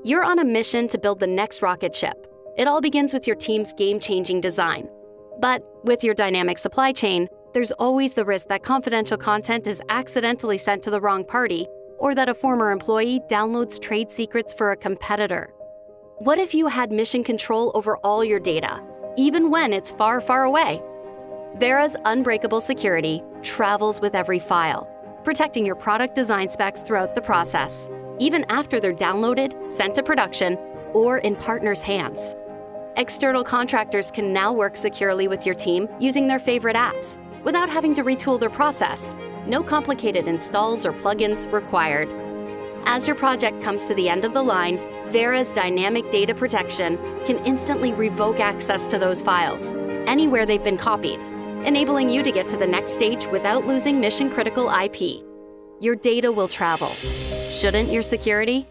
You're on a mission to build the next rocket ship. It all begins with your team's game-changing design. But with your dynamic supply chain, there's always the risk that confidential content is accidentally sent to the wrong party, or that a former employee downloads trade secrets for a competitor. What if you had mission control over all your data, even when it's far, far away? Vera's unbreakable security travels with every file, protecting your product design specs throughout the process, even after they're downloaded, sent to production, or in partners' hands. External contractors can now work securely with your team using their favorite apps, without having to retool their process. No complicated installs or plugins required. As your project comes to the end of the line, Vera's dynamic data protection can instantly revoke access to those files, anywhere they've been copied, enabling you to get to the next stage without losing mission-critical IP. Your data will travel. Shouldn't your security?